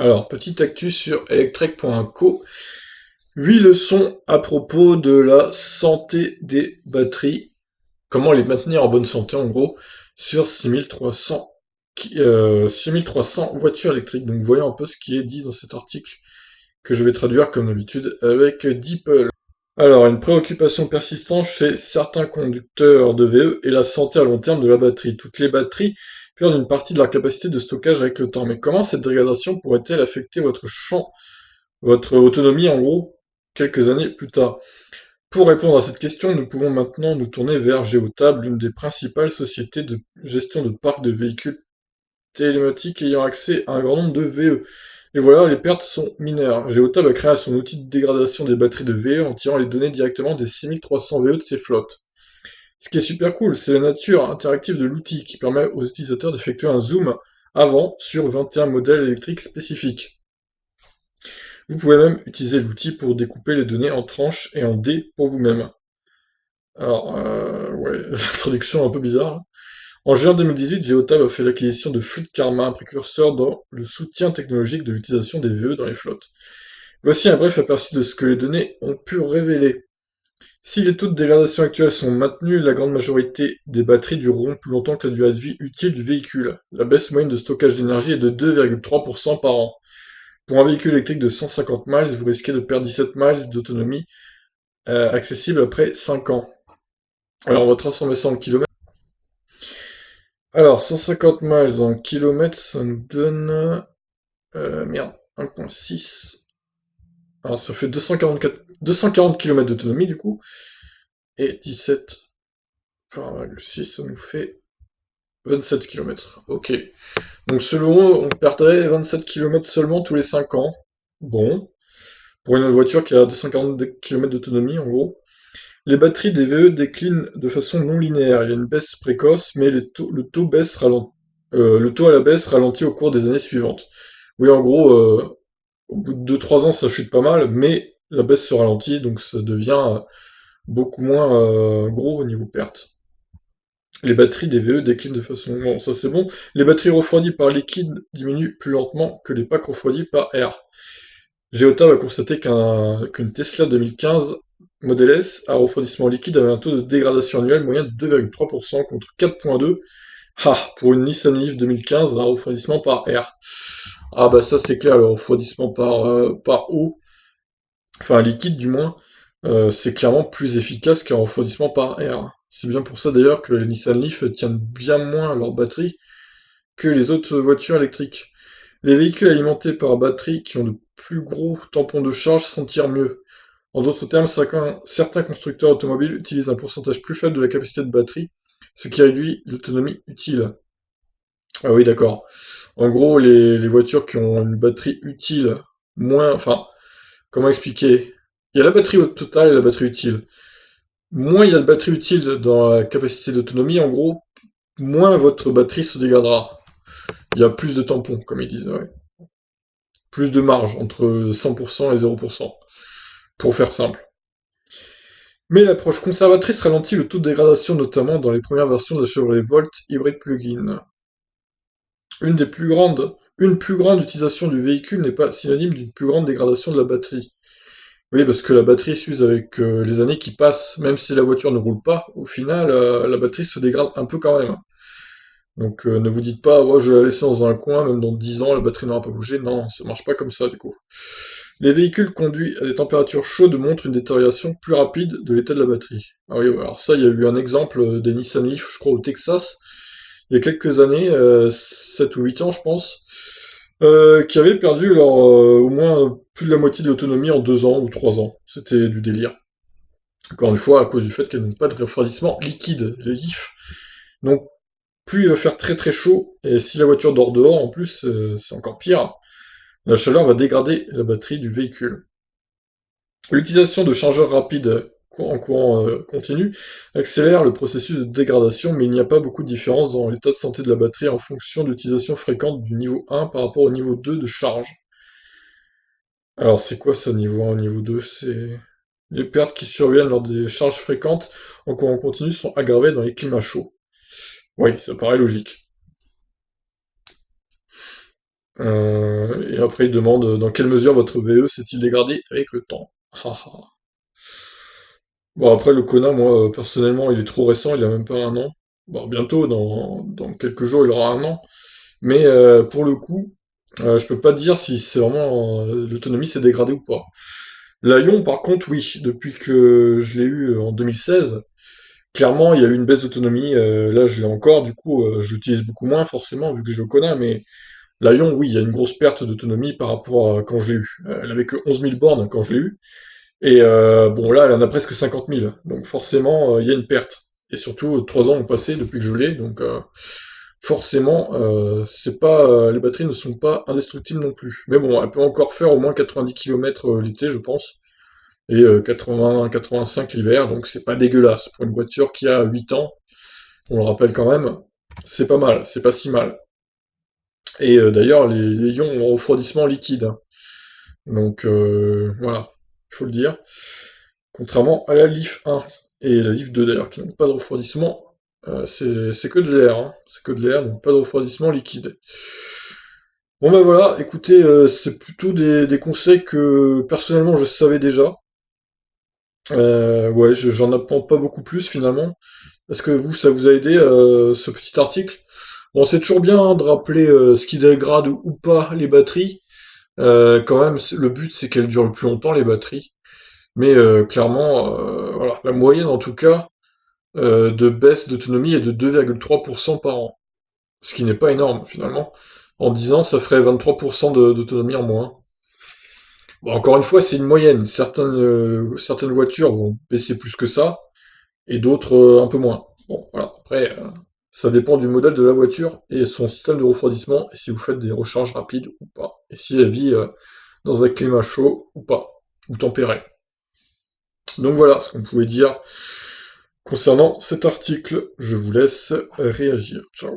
Alors, petite actu sur electrek.co, 8 leçons à propos de la santé des batteries, comment les maintenir en bonne santé en gros, sur 6300 voitures électriques. Donc voyons un peu ce qui est dit dans cet article, que je vais traduire comme d'habitude avec DeepL. Alors, une préoccupation persistante chez certains conducteurs de VE est la santé à long terme de la batterie. Toutes les batteries perdent une partie de leur capacité de stockage avec le temps. Mais comment cette dégradation pourrait-elle affecter votre autonomie en gros, quelques années plus tard? Pour répondre à cette question, nous pouvons maintenant nous tourner vers Geotab, l'une des principales sociétés de gestion de parcs de véhicules télématiques ayant accès à un grand nombre de VE. Et voilà, les pertes sont mineures. Geotab a créé son outil de dégradation des batteries de VE en tirant les données directement des 6300 VE de ses flottes. Ce qui est super cool, c'est la nature interactive de l'outil qui permet aux utilisateurs d'effectuer un zoom avant sur 21 modèles électriques spécifiques. Vous pouvez même utiliser l'outil pour découper les données en tranches et en dés pour vous-même. Alors, ouais, la traduction est un peu bizarre. En juin 2018, Geotab a fait l'acquisition de Fleet Karma, un précurseur dans le soutien technologique de l'utilisation des VE dans les flottes. Voici un bref aperçu de ce que les données ont pu révéler. Si les taux de dégradation actuels sont maintenus, la grande majorité des batteries dureront plus longtemps que la durée de vie utile du véhicule. La baisse moyenne de stockage d'énergie est de 2,3% par an. Pour un véhicule électrique de 150 miles, vous risquez de perdre 17 miles d'autonomie accessible après 5 ans. Alors on va transformer ça en kilomètres. Alors 150 miles en kilomètres, ça nous donne... merde, 1,6. Alors ça fait 240 km d'autonomie du coup. Et 17 par 1,6, ça nous fait 27 km. Ok. Donc selon eux, on perdrait 27 km seulement tous les 5 ans. Bon. Pour une voiture qui a 240 km d'autonomie, en gros. Les batteries des VE déclinent de façon non linéaire. Il y a une baisse précoce, mais le taux à la baisse ralentit au cours des années suivantes. Oui, en gros, au bout de 2-3 ans, ça chute pas mal, mais la baisse se ralentit, donc ça devient beaucoup moins gros au niveau perte. Les batteries des VE déclinent de façon... Bon, ça c'est bon. Les batteries refroidies par liquide diminuent plus lentement que les packs refroidis par air. Geotab a constaté qu'une Tesla 2015 Model S à refroidissement liquide avait un taux de dégradation annuel moyen de 2,3% contre 4,2% pour une Nissan Leaf 2015 à refroidissement par air. Ah bah ça c'est clair, le refroidissement par eau, enfin liquide du moins, c'est clairement plus efficace qu'un refroidissement par air. C'est bien pour ça d'ailleurs que les Nissan Leaf tiennent bien moins leur batterie que les autres voitures électriques. Les véhicules alimentés par batterie qui ont de plus gros tampons de charge s'en tirent mieux. En d'autres termes, certains constructeurs automobiles utilisent un pourcentage plus faible de la capacité de batterie, ce qui réduit l'autonomie utile. Ah oui, d'accord. En gros, les voitures qui ont une batterie utile moins... Enfin, comment expliquer? Il y a la batterie totale et la batterie utile. Moins il y a de batterie utile dans la capacité d'autonomie, en gros, moins votre batterie se dégradera. Il y a plus de tampons, comme ils disent, ouais. Plus de marge entre 100% et 0%, pour faire simple. Mais l'approche conservatrice ralentit le taux de dégradation, notamment dans les premières versions de la Chevrolet Volt Hybrid Plug-in. Une plus grande utilisation du véhicule n'est pas synonyme d'une plus grande dégradation de la batterie. Oui, parce que la batterie s'use avec les années qui passent, même si la voiture ne roule pas, au final, la batterie se dégrade un peu quand même. Donc ne vous dites pas, ouais, je vais la laisser dans un coin, même dans 10 ans, la batterie n'aura pas bougé. Non, ça marche pas comme ça du coup. Les véhicules conduits à des températures chaudes montrent une détérioration plus rapide de l'état de la batterie. Ah oui, alors ça, il y a eu un exemple des Nissan Leaf, je crois, au Texas, il y a quelques années, 7 ou 8 ans, je pense, qui avaient perdu au moins plus de la moitié de l'autonomie en 2 ans ou 3 ans. C'était du délire. Encore une fois, à cause du fait qu'elles n'ont pas de refroidissement liquide, les Leaf. Donc, plus il va faire très très chaud, et si la voiture dort dehors, en plus, c'est encore pire. La chaleur va dégrader la batterie du véhicule. L'utilisation de chargeurs rapides en courant continu accélère le processus de dégradation, mais il n'y a pas beaucoup de différence dans l'état de santé de la batterie en fonction de l'utilisation fréquente du niveau 1 par rapport au niveau 2 de charge. Alors c'est quoi ça, niveau 1 niveau 2? C'est les pertes qui surviennent lors des charges fréquentes en courant continu sont aggravées dans les climats chauds. Oui, ça paraît logique. Et après, il demande dans quelle mesure votre VE s'est-il dégradé avec le temps. Haha. Bon, après, le Kona, moi, personnellement, il est trop récent, il a même pas un an. Bon, bientôt, dans quelques jours, il aura un an. Mais pour le coup, je peux pas te dire si c'est vraiment l'autonomie s'est dégradée ou pas. L'Aion, par contre, oui, depuis que je l'ai eu en 2016, clairement, il y a eu une baisse d'autonomie. Là, je l'ai encore, du coup, je l'utilise beaucoup moins, forcément, vu que je le connais, mais l'Aion, oui, il y a une grosse perte d'autonomie par rapport à quand je l'ai eu. Elle avait que 11 000 bornes quand je l'ai eu, et bon, là, elle en a presque 50 000, donc forcément, il y a une perte. Et surtout, 3 ans ont passé depuis que je l'ai, donc forcément, c'est pas, les batteries ne sont pas indestructibles non plus. Mais bon, elle peut encore faire au moins 90 km l'été, je pense, et 80-85 l'hiver, donc c'est pas dégueulasse. Pour une voiture qui a 8 ans, on le rappelle quand même, c'est pas mal, c'est pas si mal. Et d'ailleurs, les ions ont refroidissement liquide, hein. Donc voilà, il faut le dire. Contrairement à la Leaf 1 et la Leaf 2 d'ailleurs, qui n'ont pas de refroidissement, c'est que de l'air, hein. C'est que de l'air, donc pas de refroidissement liquide. Bon ben voilà, écoutez, c'est plutôt des conseils que personnellement je savais déjà. Ouais, j'en apprends pas beaucoup plus finalement. Est-ce que vous, ça vous a aidé ce petit article? Bon, c'est toujours bien hein, de rappeler ce qui dégrade ou pas les batteries. Quand même, le but c'est qu'elles durent le plus longtemps les batteries. Mais clairement, voilà, la moyenne en tout cas de baisse d'autonomie est de 2,3% par an. Ce qui n'est pas énorme finalement. En 10 ans, ça ferait 23% d'autonomie en moins. Bon, encore une fois, c'est une moyenne. Certaines voitures vont baisser plus que ça, et d'autres un peu moins. Bon, voilà. Après, ça dépend du modèle de la voiture et son système de refroidissement, et si vous faites des recharges rapides ou pas. Et si elle vit dans un climat chaud ou pas, ou tempéré. Donc voilà ce qu'on pouvait dire concernant cet article. Je vous laisse réagir. Ciao.